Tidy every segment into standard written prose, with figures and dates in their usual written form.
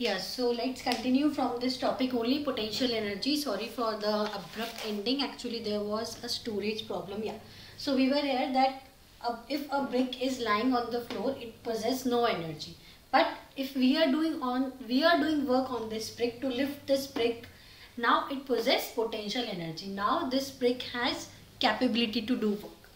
Yes, so let's continue from this topic only, potential energy. Sorry for the abrupt ending. Actually, there was a storage problem. Yeah. So we were here that if a brick is lying on the floor, it possesses no energy. But if we are doing work on this brick to lift this brick, now it possesses potential energy. Now this brick has capability to do work.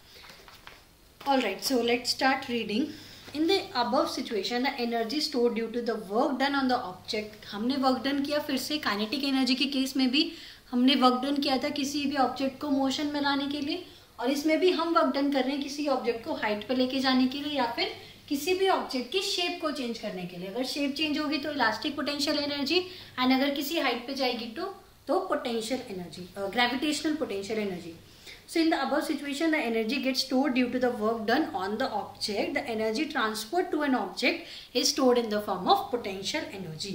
Alright, so let's start reading. In the above situation, the energy stored due to the work done on the object. हमने work done किया, फिर से kinetic energy के case में भी हमने work done किया था किसी भी ऑब्जेक्ट को मोशन में लाने के लिए, और इसमें भी हम वर्क डन कर रहे हैं किसी ऑब्जेक्ट को हाइट पे लेके जाने के लिए या फिर किसी भी ऑब्जेक्ट की शेप को चेंज करने के लिए. अगर शेप चेंज होगी तो इलास्टिक पोटेंशियल एनर्जी, एंड अगर किसी हाइट पे जाएगी तो potential energy, gravitational potential energy. So in the above situation, the energy gets stored due to the work done on the object. The energy transferred to an object is stored in the form of potential energy.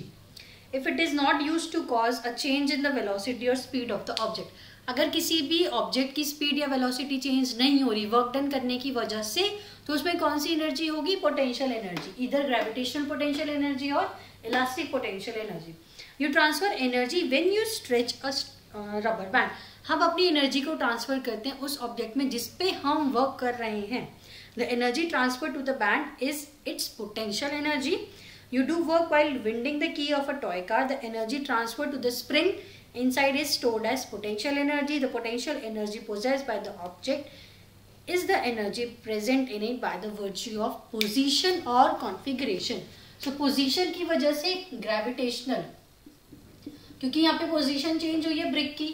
If it is not used to cause a change in the velocity or speed of the object, अगर किसी भी object की speed या velocity change नहीं हो रही work done करने की वजह से, तो उसमें कौन सी एनर्जी होगी? पोटेंशियल एनर्जी, इधर ग्रेविटेशनल पोटेंशियल एनर्जी और elastic potential energy. You transfer energy when you stretch a rubber band. हम अपनी एनर्जी को ट्रांसफर करते हैं उस ऑब्जेक्ट में जिस पे हम वर्क कर रहे हैं. The energy transfer to the band is its potential energy. You do work while winding the key of a toy car. The energy transfer to the spring inside is stored as potential energy. The potential energy possessed by the object is the energy present in it by the virtue of position or configuration. So position की वजह से gravitational, क्योंकि यहाँ पे position change हुई है brick की,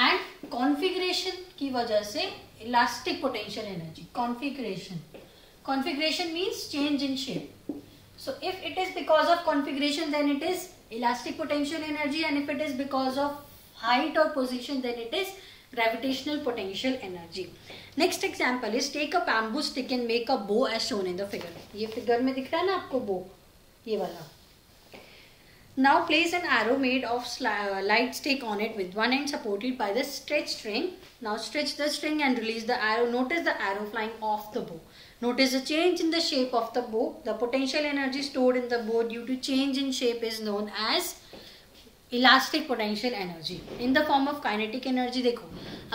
and configuration की वजह से elastic potential energy. Configuration means change in shape. So if it is because of configuration, then it is elastic potential energy, and if it is because of height or position, then it is gravitational potential energy. Next example is take a bamboo stick and make a bow as shown in the figure. ये figure में दिख रहा है ना आपको bow, ये वाला. Now place an arrow made of light stick on it with one end supported by the stretch string. Now stretch the string and release the arrow. Notice the arrow flying off the bow. Notice the change in the shape of the bow. The potential energy stored in the bow due to change in shape is known as elastic potential energy in the form of kinetic energy. देखो,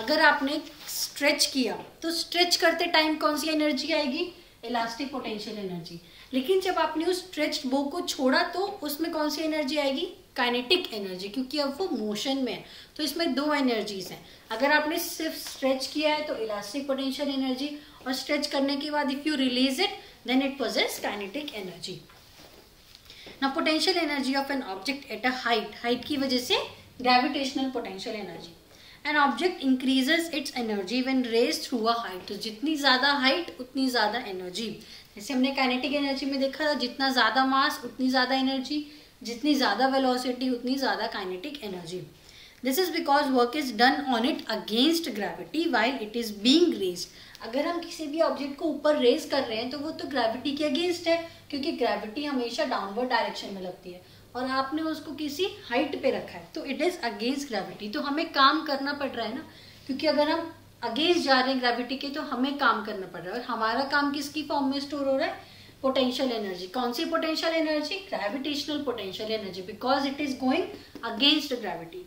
अगर आपने stretch किया तो stretch करते time कौन सी energy आएगी? Elastic potential energy. लेकिन जब आपने उस स्ट्रेच्ड बो को छोड़ा तो उसमें कौन सी एनर्जी आएगी? काइनेटिक एनर्जी, क्योंकि अब वो मोशन में है. तो इसमें दो एनर्जीज हैं. अगर आपने सिर्फ स्ट्रेच किया है तो इलास्टिक पोटेंशियल एनर्जी, और स्ट्रेच करने के बाद if you release it then it possesses kinetic energy. Now potential energy of an object at a height की वजह से gravitational potential energy. An object increases its energy when raised through a height. तो जितनी ज़्यादा height उतनी ज़्यादा energy. जैसे हमने काइनेटिक एनर्जी में देखा था, जितना ज़्यादा मास उतनी ज़्यादा एनर्जी, जितनी ज़्यादा वेलोसिटी उतनी ज़्यादा kinetic energy. This is because work is done on it against gravity while it is being raised. अगर हम किसी भी ऑब्जेक्ट को ऊपर रेज कर रहे हैं तो वो तो ग्रेविटी के अगेंस्ट है, क्योंकि ग्रेविटी हमेशा डाउनवर्ड डायरेक्शन में लगती है, और आपने उसको किसी हाइट पे रखा है तो इट इज अगेंस्ट ग्रेविटी. तो हमें काम करना पड़ रहा है ना, क्योंकि अगर हम अगेंस्ट जा रहे हैं ग्रेविटी के तो हमें काम करना पड़ रहा है, और हमारा काम किसकी फॉर्म में स्टोर हो रहा है? Potential energy. कौन सी potential energy? Gravitational potential energy, because it is going against gravity.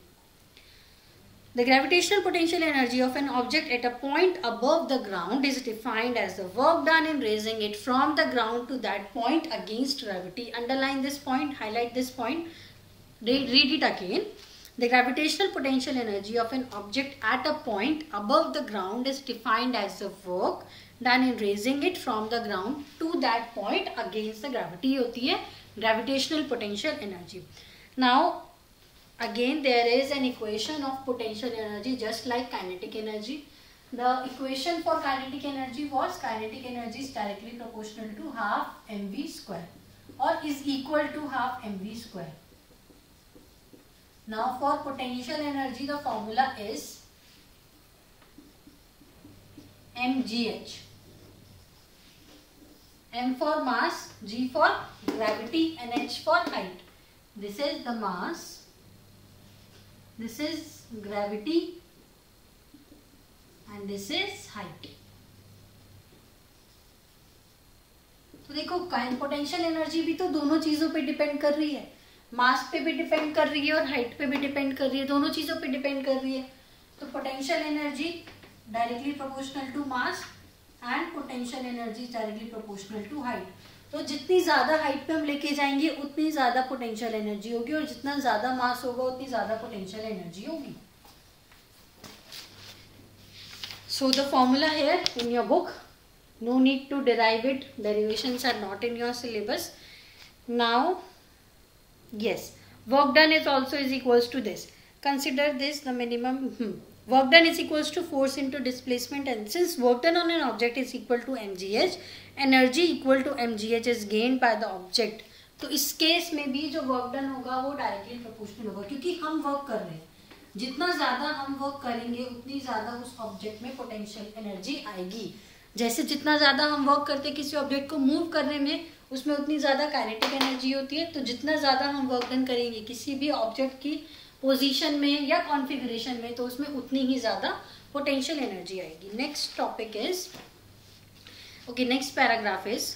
The gravitational potential energy of an object at a point above the ground is defined as the work done in raising it from the ground to that point against gravity. Underline this point, highlight this point, read it again. The gravitational potential energy of an object at a point above the ground is defined as the work done in raising it from the ground to that point against the gravity. होती है gravitational potential energy. Now again there is an equation of potential energy just like kinetic energy. The equation for kinetic energy was kinetic energy is directly proportional to half mv square or is equal to half mv square. Now for potential energy the formula is mgh. M for mass, g for gravity and h for height. This is the mass, this is gravity and this is height. तो देखो potential energy भी तो दोनों चीजों पे depend कर रही है. मास पे भी डिपेंड कर रही है और हाइट पे भी डिपेंड कर रही है, दोनों चीजों पे डिपेंड कर रही है। तो potential energy directly proportional to mass and potential energy directly proportional to height. तो जितनी ज्यादा हाइट पे हम लेके जाएंगे उतनी ज्यादा पोटेंशियल एनर्जी होगी, और जितना ज्यादा मास होगा उतनी ज्यादा पोटेंशियल एनर्जी होगी। So the formula here in your book, no need to derive it, derivations are not in your syllabus. Now, yes, work done is also is equals to this. Consider this the minimum, work done is equals to force into displacement, and since work done on an object is equal to mgh, energy equal to mgh is gained by the object. तो इस case में भी जो work done होगा वो directly proportional होगा, क्योंकि हम वर्क कर रहे हैं, जितना ज्यादा हम वर्क करेंगे उतनी ज्यादा उस ऑब्जेक्ट में पोटेंशियल एनर्जी आएगी। जैसे जितना ज्यादा हम वर्क करते हैं किसी ऑब्जेक्ट को मूव करने में, उसमें उतनी ज्यादा काइनेटिक एनर्जी होती है। तो जितना ज्यादा हम वर्क डन करेंगे किसी भी ऑब्जेक्ट की पोजीशन में या कॉन्फ़िगरेशन में, तो उसमें उतनी ही ज्यादा पोटेंशियल एनर्जी आएगी। Next topic is, okay, next paragraph is,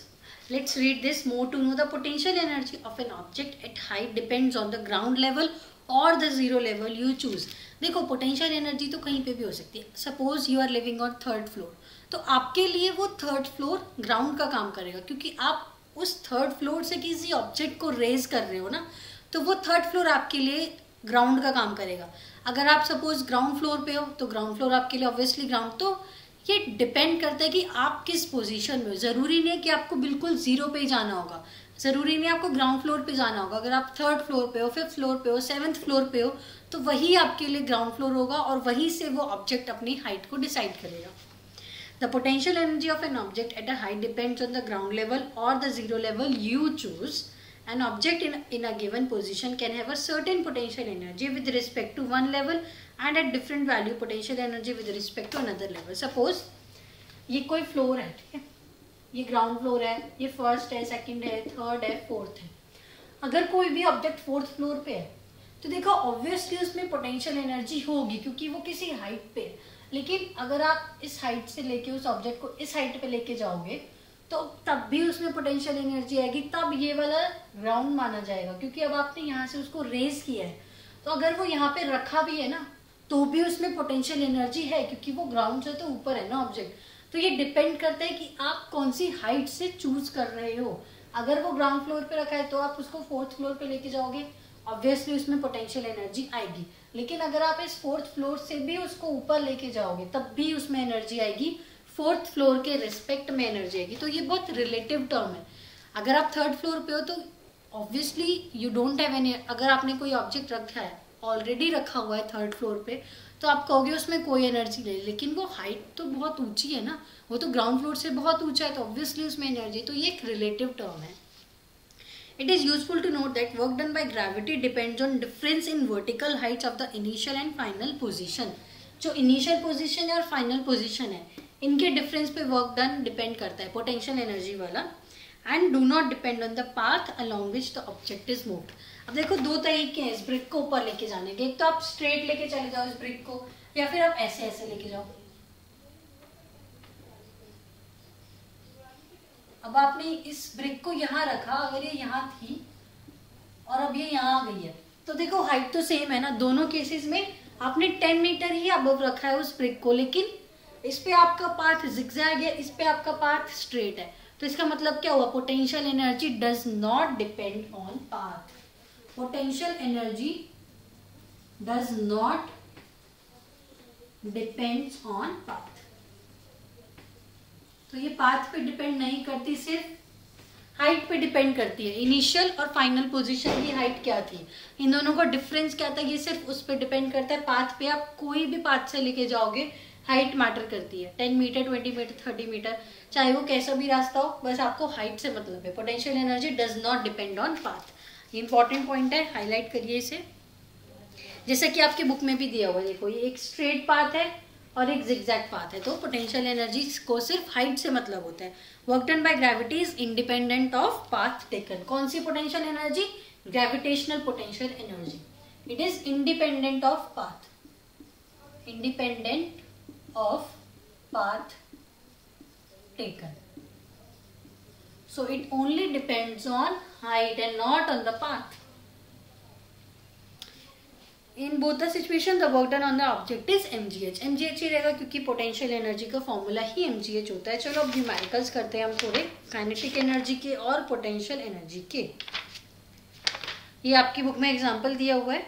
let's read this. More to know the potential energy of an object at height depends on the ground level or the zero level you choose. देखो potential energy तो कहीं पे भी हो सकती है। Suppose you are living on third floor, तो आपके लिए वो थर्ड फ्लोर ग्राउंड का काम करेगा, क्योंकि आप उस थर्ड फ्लोर से किसी ऑब्जेक्ट को रेज कर रहे हो ना, तो वो थर्ड फ्लोर आपके लिए ग्राउंड का काम करेगा। अगर आप सपोज ग्राउंड फ्लोर पे हो तो ग्राउंड फ्लोर आपके लिए ऑब्वियसली ग्राउंड। तो ये डिपेंड करता है कि आप किस पोजीशन में हो। ज़रूरी नहीं कि आपको बिल्कुल जीरो पे ही जाना होगा, ज़रूरी नहीं आपको ग्राउंड फ्लोर पे जाना होगा। अगर आप थर्ड फ्लोर पे हो, फिफ्थ फ्लोर पे हो, सेवन्थ फ्लोर पे हो, तो वही आपके लिए ग्राउंड फ्लोर होगा और वहीं से वो ऑब्जेक्ट अपनी हाइट को डिसाइड करेगा। The potential energy of an object at a height depends on the ground level और the zero level you choose. An object in a given position can have a certain potential energy with respect to one level and at different value potential energy with respect to another level. Suppose ये कोई floor है, ठीक है, ये ground floor है, ये first है, second है, थर्ड है, फोर्थ है। अगर कोई भी ऑब्जेक्ट फोर्थ फ्लोर पे है तो देखो ऑब्वियसली उसमें पोटेंशियल एनर्जी होगी, क्योंकि वो किसी हाइट पे है। लेकिन अगर आप इस हाइट से लेके उस ऑब्जेक्ट को इस हाइट पे लेके जाओगे तो तब भी उसमें पोटेंशियल एनर्जी आएगी, तब ये वाला ग्राउंड माना जाएगा, क्योंकि अब आपने यहाँ से उसको रेज किया है। तो अगर वो यहाँ पे रखा भी है ना, तो भी उसमें पोटेंशियल एनर्जी है, क्योंकि वो ग्राउंड से तो ऊपर है ना ऑब्जेक्ट। तो ये डिपेंड करता है कि आप कौन सी हाइट से चूज कर रहे हो। अगर वो ग्राउंड फ्लोर पे रखा है तो आप उसको फोर्थ फ्लोर पे लेके जाओगे, ऑब्वियसली उसमें पोटेंशियल एनर्जी आएगी। लेकिन अगर आप इस फोर्थ फ्लोर से भी उसको ऊपर लेके जाओगे तब भी उसमें एनर्जी आएगी, फोर्थ फ्लोर के रिस्पेक्ट में एनर्जी आएगी। तो ये बहुत रिलेटिव टर्म है। अगर आप थर्ड फ्लोर पे हो तो obviously you don't have any, अगर आपने कोई ऑब्जेक्ट रखा है, ऑलरेडी रखा हुआ है थर्ड फ्लोर पे, तो आप कहोगे उसमें कोई एनर्जी नहीं, लेकिन वो हाइट तो बहुत ऊंची है ना, वो तो ग्राउंड फ्लोर से बहुत ऊंचा है, तो ऑब्वियसली उसमें एनर्जी। तो ये एक रिलेटिव टर्म है। It is useful to note that work done by gravity depends on difference in vertical heights of the initial and final position. जो इनिशियल पोजीशन है और फाइनल पोजीशन है, इनके डिफरेंस पे वर्क डन डिपेंड करता है, potential energy वाला। And do not depend on the path along which the object is moved. अब देखो दो तरीके हैं इस ब्रिक को ऊपर लेके जाने के, एक तो आप स्ट्रेट लेके चले जाओ इस ब्रिक को, या फिर आप ऐसे ऐसे लेके जाओ। अब आपने इस ब्रिक को यहाँ रखा, अगर ये यहाँ थी और अब ये यहाँ आ गई है, तो देखो हाइट तो सेम है ना। दोनों केसेस में आपने 10 मीटर ही अबव रखा है उस ब्रिक को, लेकिन इस पे आपका पाथ जिगजैग है, इस पे आपका पाथ स्ट्रेट है। तो इसका मतलब क्या हुआ? Potential energy does not depend on path. Potential energy does not depends on path. तो ये पाथ पे डिपेंड नहीं करती, सिर्फ हाइट पे डिपेंड करती है। इनिशियल और फाइनल पोजीशन की हाइट क्या थी, इन दोनों का डिफरेंस क्या था, ये सिर्फ उस पर डिपेंड करता है। पाथ पे आप कोई भी पाथ से लेके जाओगे, हाइट मैटर करती है। 10 मीटर, 20 मीटर, 30 मीटर, चाहे वो कैसा भी रास्ता हो, बस आपको हाइट से मतलब है। Potential energy does not depend on path. ये इंपॉर्टेंट पॉइंट है, हाईलाइट करिए इसे। जैसा कि आपके बुक में भी दिया हुआ है, देखो ये एक स्ट्रेट पाथ है और एक जिगजैग पाथ है, तो पोटेंशियल एनर्जी को सिर्फ हाइट से मतलब होता है। Work done by gravity is independent of path taken. कौन सी potential energy? Gravitational potential energy. It is independent of path, independent of path taken. So it only depends on height and not on the path. In both the situation the work done on the object is mgh. mgh ही रहेगा क्योंकि potential energy का formula ही mgh होता है. चलो अब numericals करते हैं हम थोड़े काइनेटिक एनर्जी के और पोटेंशियल एनर्जी के. ये आपकी बुक में एग्जांपल दिया हुआ है.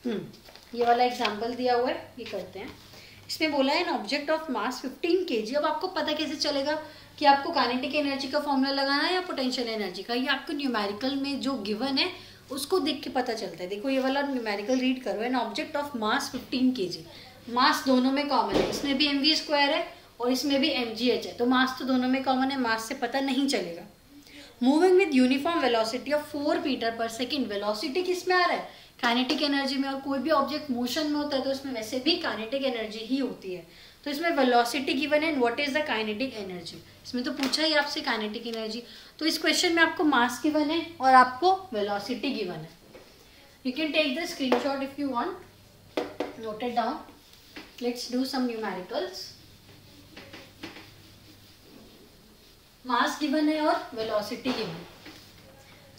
ये वाला एग्जांपल दिया हुआ है, ये करते हैं. इसमें बोला है an object of mass 15 kg. अब आपको पता कैसे चलेगा कि आपको काइनेटिक एनर्जी का फॉर्मूला लगाना है या पोटेंशियल एनर्जी का? ये आपको न्यूमेरिकल में जो गिवन है उसको देख के पता चलता है. देखो ये वाला न्यूमेरिकल रीड करो. N object of mass 15 kg. मास दोनों में कॉमन है, इसमें भी mv² है और इसमें भी mgh है, तो मास तो दोनों में कॉमन है, मास से पता नहीं चलेगा. Moving with uniform velocity of 4 metre per second. Velocity किस में आ रहा है? काइनेटिक एनर्जी में. और कोई भी ऑब्जेक्ट मोशन में होता है तो उसमें वैसे भी काइनेटिक एनर्जी ही होती है. तो इसमें वेलोसिटी गिवन है, what is the kinetic energy. इसमें तो पूछा ही आपसे काइनेटिक एनर्जी. तो इस क्वेश्चन में आपको मास गिवन है और आपको वेलोसिटी गिवन है. You can take the screenshot if you want, note it down. Let's do some numericals. Mass given है और वेलोसिटी गिवन है.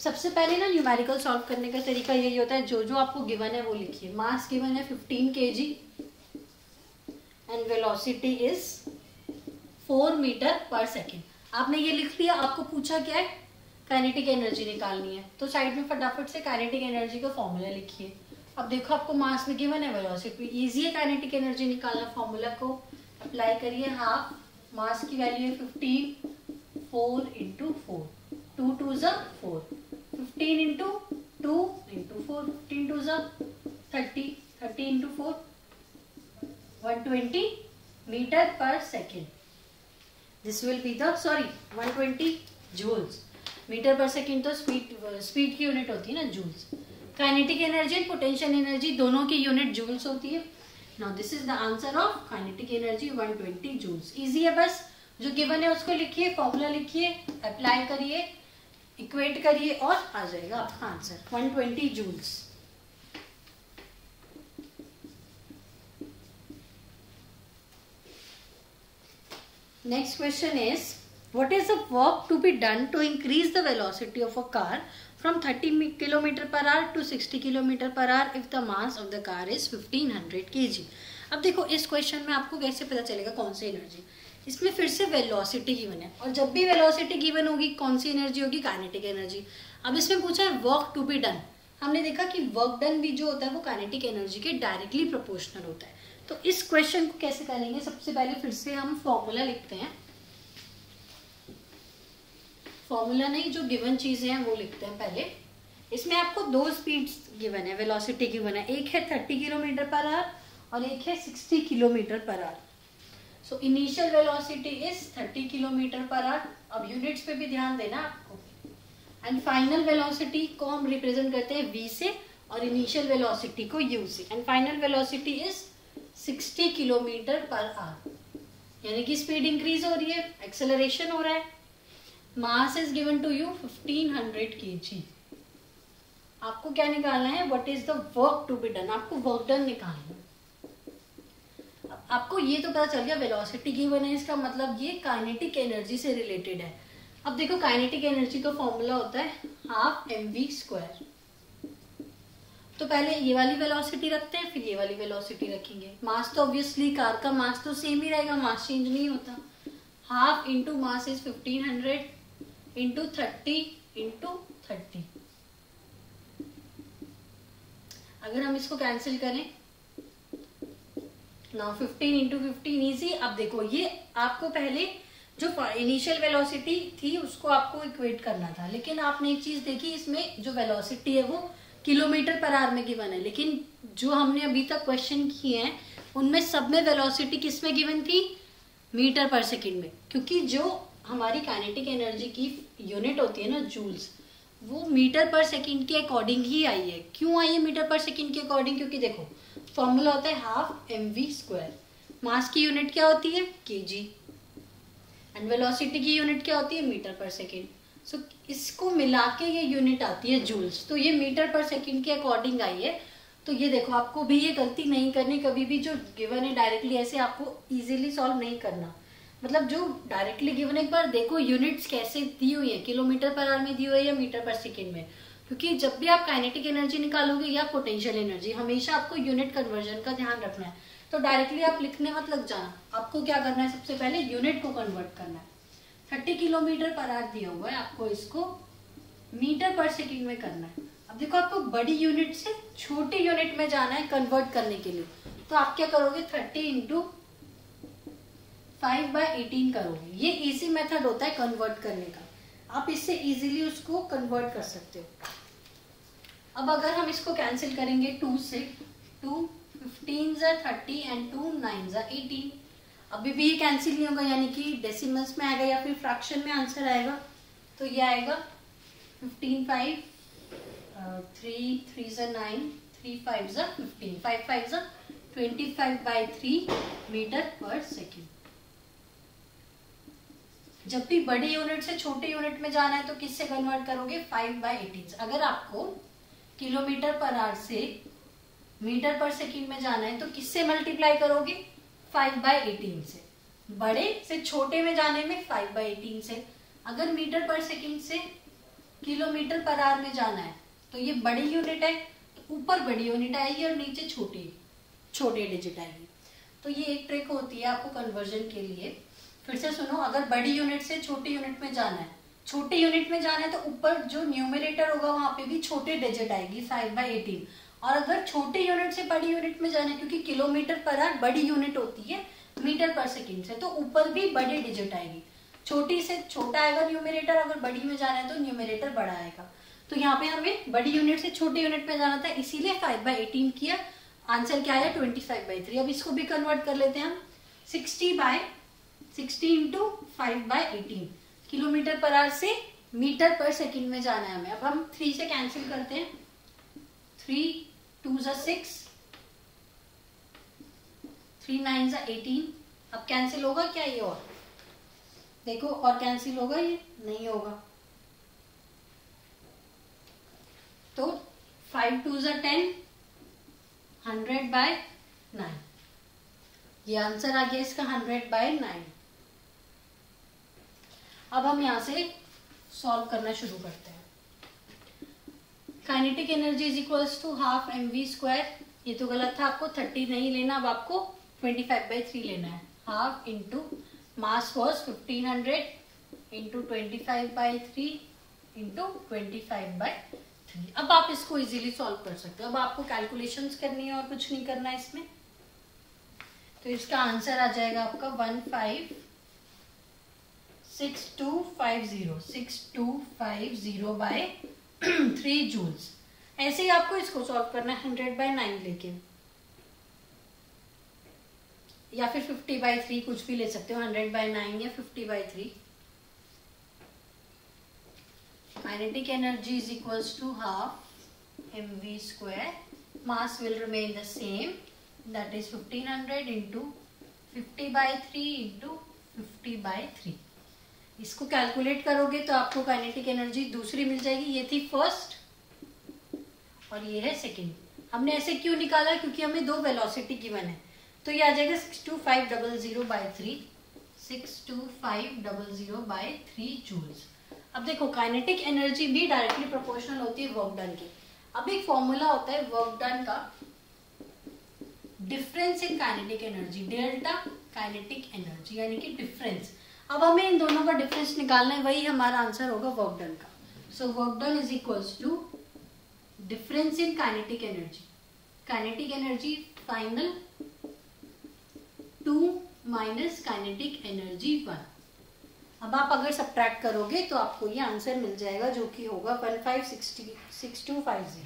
सबसे पहले ना न्यूमेरिकल सॉल्व करने का तरीका यही होता है, जो जो आपको गिवन है वो लिखिए. मास गिवन है 15 kg and velocity is 4 metre per second. आपने ये लिख लिया. आपको पूछा क्या है? काइनेटिक एनर्जी निकालनी है. तो साइड में फटाफट से काइनेटिक एनर्जी का फॉर्मूला लिखिए. अब देखो आपको मास में गिवन है, वेलोसिटी. इजी है काइनेटिक एनर्जी निकालना. फॉर्मूला को अप्लाई करिए. हाफ मास की वैल्यू है 15, 4 × 4, 2 2 4, 15 × 2 × 4, 15 2 30, 30 × 4, 120 metre per second. This will be the 120 joules. Metre per second तो स्पीड की यूनिट होती है ना, joules. Kinetic energy and potential energy दोनों की यूनिट जूल्स होती है. Now this is the answer of kinetic energy 120 joules. Easy है, बस जो गिवन है उसको लिखिए, फॉर्मूला लिखिए, अप्लाई करिए, इक्वेट करिए और आ जाएगा आपका answer 120 joules. Next question is, what is the work to be done to increase the velocity of a car from 30 km/h to 60 km/h if the mass of the car is 1500 kg. अब देखो इस question में आपको कैसे पता चलेगा कौन सी energy. इसमें फिर से वेलोसिटी गिवन है और जब भी वेलोसिटी गिवन होगी कौन सी एनर्जी होगी? Kinetic energy. अब इसमें पूछा है वर्क टू बी डन. हमने देखा कि वर्क डन भी जो होता है वो काइनेटिक एनर्जी के डायरेक्टली प्रोपोर्शनल होता है. तो इस क्वेश्चन को कैसे करेंगे? सबसे पहले फिर से हम फॉर्मूला लिखते हैं. फॉर्मूला नहीं, जो गिवन चीजें हैं वो लिखते हैं पहले. इसमें आपको 2 स्पीड्स गिवन है, वेलोसिटी गिवन है. एक है 30 km/h और एक है 60 km/h. So initial velocity is 30 km/h. अब यूनिट्स पे भी ध्यान देना आपको. एंड फाइनल वेलोसिटी को हम रिप्रेजेंट करते हैं v से और इनिशियल वेलोसिटी को u से. And final velocity is 60 km/h. यानी कि स्पीड इंक्रीज हो रही है, एक्सेलरेशन हो रहा है. Mass is given to you 1500 kg. आपको क्या निकालना है? What is the work to be done. आपको वर्क डन निकालना है. आपको ये तो पता चल गया वेलोसिटी गिवन है, इसका मतलब ये काइनेटिक एनर्जी से रिलेटेड है. अब देखो काइनेटिक एनर्जी का फॉर्मूला होता है हाफ mv². तो पहले ये वाली वेलोसिटी रखते हैं, फिर ये वाली वेलोसिटी रखेंगे. मास तो ऑब्वियसली कार का मास तो सेम ही रहेगा, मास चेंज नहीं होता. Half into mass is 1500 into 30 into 30. अगर हम इसको कैंसिल करें, नाउ 15 इंटू 15 इजी. अब देखो ये आपको पहले जो इनिशियल वेलोसिटी थी उसको आपको इक्वेट करना था, लेकिन आपने एक चीज देखी, इसमें जो वेलोसिटी है वो km/h में गिवन है. लेकिन जो हमने अभी तक क्वेश्चन किए हैं उनमें सब में वेलोसिटी किस में गिवन थी? मीटर पर सेकेंड में. क्योंकि जो हमारी काइनेटिक एनर्जी की यूनिट होती है ना, जूल्स, वो मीटर पर सेकेंड के अकॉर्डिंग ही आई है. क्यों आई है मीटर पर सेकेंड के अकॉर्डिंग? क्योंकि देखो फॉर्मूला होता है हाफ mv². मास की यूनिट क्या होती है? kg. एंड वेलोसिटी की यूनिट क्या होती है? Metre per second. सो इसको मिला के ये यूनिट आती है जूल्स. तो ये मीटर पर सेकेंड के अकॉर्डिंग आई है. तो ये देखो आपको भी ये गलती नहीं करनी कभी भी. जो गिवन है डायरेक्टली ऐसे आपको इजीली सॉल्व नहीं करना. मतलब जो डायरेक्टली गिवन, एक बार देखो यूनिट्स कैसे दी हुई है, km/h में दी हुई है या मीटर पर सेकेंड में. क्योंकि जब भी आप काइनेटिक एनर्जी निकालोगे या पोटेंशियल एनर्जी, हमेशा आपको यूनिट कन्वर्जन का ध्यान रखना है। तो डायरेक्टली आप लिखने मत लग जाना, आपको क्या करना है, सबसे पहले यूनिट को कन्वर्ट करना है। 30 किलोमीटर पर आवर दिया हुआ है, आपको इसको मीटर पर सेकेंड में करना है। अब देखो आपको बड़ी यूनिट से छोटी यूनिट में जाना है कन्वर्ट करने के लिए, तो आप क्या करोगे, 30 इंटू 5/18 करोगे। ये इजी मेथड होता है कन्वर्ट करने का, आप इससे इजीली उसको कन्वर्ट कर सकते हो। अब अगर हम इसको कैंसिल करेंगे 2 से, 2 15 30 एंड 2 9 18, अभी भी ये कैंसिल नहीं होगा, यानी कि डेसिमल्स में आएगा या फिर फ्रैक्शन में आंसर आएगा। तो ये आएगा 15 5 3 3 9 3 5 15 5 5 25/3 मीटर पर सेकेंड। जब भी बड़ी यूनिट से छोटे यूनिट में जाना है तो किससे कन्वर्ट करोगे, 5/18। अगर आपको किलोमीटर पर आवर से मीटर पर सेकेंड में जाना है तो किससे मल्टीप्लाई करोगे, 5/18 से। बड़े से छोटे में जाने में 5/18 से। अगर मीटर पर सेकेंड से किलोमीटर पर आवर में जाना है तो ये बड़ी यूनिट है, तो ऊपर बड़ी यूनिट आएगी और नीचे छोटे डिजिट आएगी। तो ये एक ट्रिक होती है आपको कन्वर्जन के लिए। फिर से सुनो, अगर बड़ी यूनिट से छोटी यूनिट में जाना है, छोटी यूनिट में जाना है तो ऊपर जो न्यूमरेटर होगा वहां पे भी छोटे डिजिट आएगी 5/18। और अगर छोटी यूनिट से बड़ी यूनिट में जाना है, क्योंकि किलोमीटर पर आवर बड़ी यूनिट होती है मीटर पर सेकेंड से, तो ऊपर भी बड़ी डिजिट आएगी। छोटी से छोटा आएगा न्यूमरेटर, अगर बड़ी में जाना है तो न्यूमरेटर बड़ा आएगा। तो यहाँ पे हमें बड़ी यूनिट से छोटी यूनिट में जाना था, इसीलिए 5/18 किया। आंसर क्या आया, 25/3। अब इसको भी कन्वर्ट कर लेते हैं हम, 60 इंटू 5/18। किलोमीटर पर आवर से मीटर पर सेकेंड में जाना है हमें। अब हम 3 से कैंसिल करते हैं, 3 2 6 3 9 18। अब कैंसिल होगा क्या ये, और देखो और कैंसिल होगा, ये नहीं होगा। तो 5 2 10, 100/9। ये आंसर आ गया इसका 100/9। अब हम यहां से सॉल्व करना शुरू करते हैं। Kinetic energy is equals to half mv²। ये तो गलत था, आपको 30 नहीं लेना, अब आपको 25/3 लेना है। Half into mass was 1500 into 25/3 into 25/3। अब आप इसको इजीली सॉल्व कर सकते हो। अब आपको कैलकुलेशंस करनी है और कुछ नहीं करना है इसमें। तो इसका आंसर आ जाएगा आपका 156,250/3 जूल्स। ऐसे ही आपको इसको सॉल्व करना है 100/9 लेके, या फिर 50/3 कुछ भी ले सकते हो, 100/9 या 50/3। Kinetic energy is equals to half mv²। Mass will remain the same, that is 1500 into 50/3 into 50/3। इसको कैलकुलेट करोगे तो आपको काइनेटिक एनर्जी दूसरी मिल जाएगी। ये थी फर्स्ट और ये है सेकंड। हमने ऐसे क्यों निकाला, क्योंकि हमें 2 वेलोसिटी गिवन है। तो ये आ जाएगा 62500/3, 62500/3 जूल्स। अब देखो काइनेटिक एनर्जी भी डायरेक्टली प्रोपोर्शनल होती है वर्क डन के। अब एक फॉर्मूला होता है वर्क डन का, difference in kinetic energy, delta kinetic energy, यानी कि डिफरेंस। अब हमें इन दोनों का डिफरेंस निकालना है, वही हमारा आंसर होगा वर्क डन का। So work done is equals to difference in kinetic energy. Kinetic energy final 2 minus kinetic energy 1। अब आप अगर सब्ट्रैक्ट करोगे तो आपको ये आंसर मिल जाएगा, जो कि होगा 156250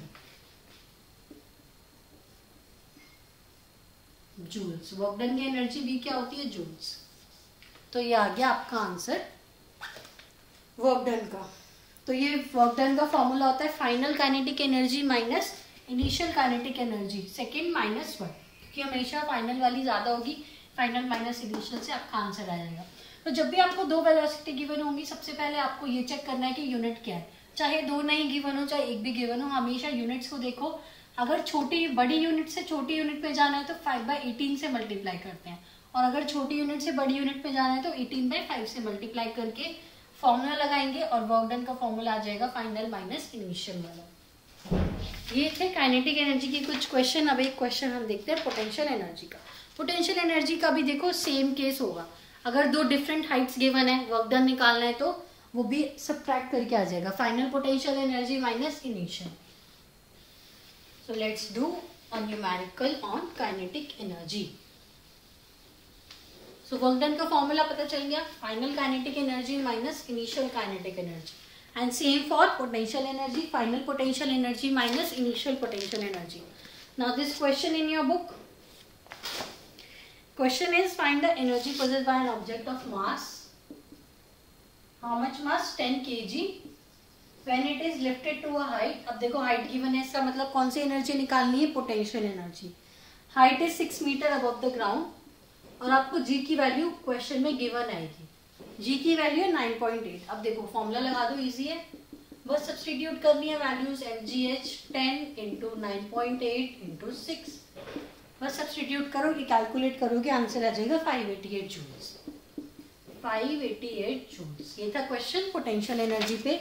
जूल्स। वर्क डन की एनर्जी भी क्या होती है, जूल्स। तो ये आ गया आपका आंसर वर्क डन का। तो ये वर्क डन का फॉर्मूला होता है final kinetic energy minus initial kinetic energy, second minus 1, क्योंकि हमेशा फाइनल वाली ज्यादा होगी, फाइनल माइनस इनिशियल से आपका आंसर आ जाएगा। तो जब भी आपको 2 वेलोसिटी गिवन होंगी, सबसे पहले आपको ये चेक करना है कि यूनिट क्या है। चाहे 2 नहीं गिवन हो, चाहे 1 भी गिवन हो, हमेशा यूनिट्स को देखो। अगर बड़ी यूनिट से छोटी यूनिट में जाना है तो 5/18 से मल्टीप्लाई करते हैं, और अगर छोटी यूनिट से बड़ी यूनिट में जाना है तो 18/5 से मल्टीप्लाई करके फॉर्मूला लगाएंगे और वर्क डन का फॉर्मूला आ जाएगा फाइनल माइनस इनिशियल वाला। ये थे काइनेटिक एनर्जी के कुछ क्वेश्चन। अब एक क्वेश्चन हम देखते हैं पोटेंशियल एनर्जी का। पोटेंशियल एनर्जी का भी देखो सेम केस होगा। अगर दो डिफरेंट हाइट्स गिवन है, वर्क डन निकालना है तो वो भी सब्ट्रैक्ट करके आ जाएगा, final potential energy minus initial. So let's do a numerical on kinetic energy. So work done का फॉर्मूला पता चल गया, final kinetic energy minus initial kinetic energy, and same for potential energy, final potential energy minus initial potential energy. Now this question in your book, question is find the energy possessed by an object of mass, how much mass, 10 kg, when it is lifted to a height. अब देखो height given है, इसका मतलब कौन सी energy निकालनी है, potential energy. height is 6 meter above the ground और आपको g की वैल्यू क्वेश्चन में गिवन आएगी। g की वैल्यू है 9.8। अब देखो फॉर्मूला लगा दो, इजी है, बस सब्स्टिट्यूट करनी है वैल्यूज, mgh 10 इंटू 9.8 इंटू 6, बस सब्स्टिट्यूट करो, ये कैलकुलेट करोगे आंसर आ जाएगा 588 जूल्स। 588 जूल्स। ये था क्वेश्चन पोटेंशियल एनर्जी पे।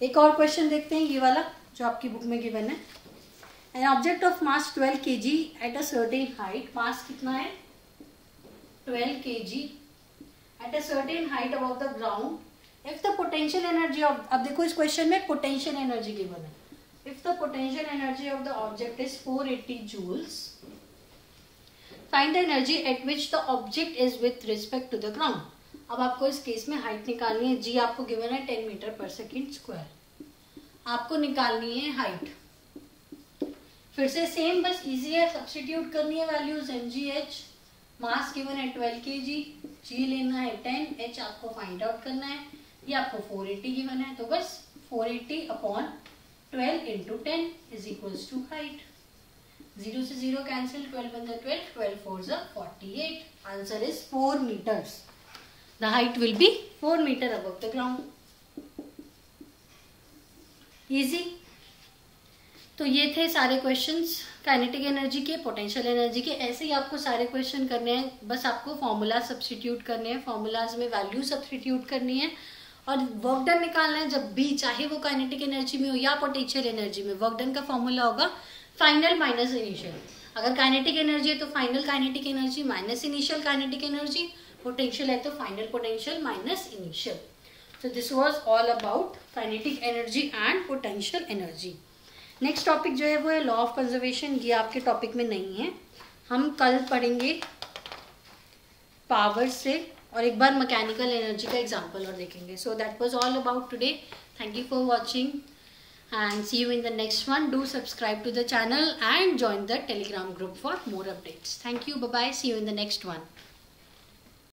एक और क्वेश्चन देखते हैं, ये वाला जो आपकी बुक में गिवन है। An object of mass 12 kg at a certain height, mass कितना है 12 kg at a certain height above the ground, if the potential energy of, अब देखो इस क्वेश्चन में potential energy given है, if the potential energy of the object is 480 joules, find the energy at which the object is with respect to the ground. अब आपको इस case में height निकालनी है, g आपको गिवन है 10 मीटर पर सेकेंड स्क्वायर, आपको निकालनी है हाइट। फिर से सेम, बस इजी है, सब्स्टिट्यूट करनी है वैल्यूज, mgh मास गिवन है 12 kg, g लेना है 10, h आपको फाइंड आउट करना है, ये आपको 480 गिवन है, तो बस 480 upon 12 into 10 is equals to height. 0 से 0 cancel, 12 1 12, 12 4 48, answer is 4 meters. The height will be 4 meter above the ground. Easy. तो ये थे सारे क्वेश्चंस काइनेटिक एनर्जी के, पोटेंशियल एनर्जी के। ऐसे ही आपको सारे क्वेश्चन करने हैं, बस आपको फॉर्मूला सब्स्टिट्यूट करने हैं, फॉर्मूलाज में वैल्यू सब्स्टिट्यूट करनी है और वर्क डन निकालना है। जब भी चाहे वो काइनेटिक एनर्जी में हो या पोटेंशियल एनर्जी में, वर्क डन का फॉर्मूला होगा फाइनल माइनस इनिशियल। अगर काइनेटिक एनर्जी है तो final kinetic energy minus initial kinetic energy, potential है तो final potential minus initial. So this was all about kinetic energy and potential energy. Next topic जो है वो है लॉ ऑफ कंजर्वेशन। ये आपके टॉपिक में नहीं है, हम कल पढ़ेंगे पावर से और एक बार मैकेनिकल एनर्जी का एग्जांपल और देखेंगे। So that was all about today. Thank you for watching and see you in the next one. Do subscribe to the channel and join the Telegram group for more updates. Thank you. Bye bye. See you in the next one.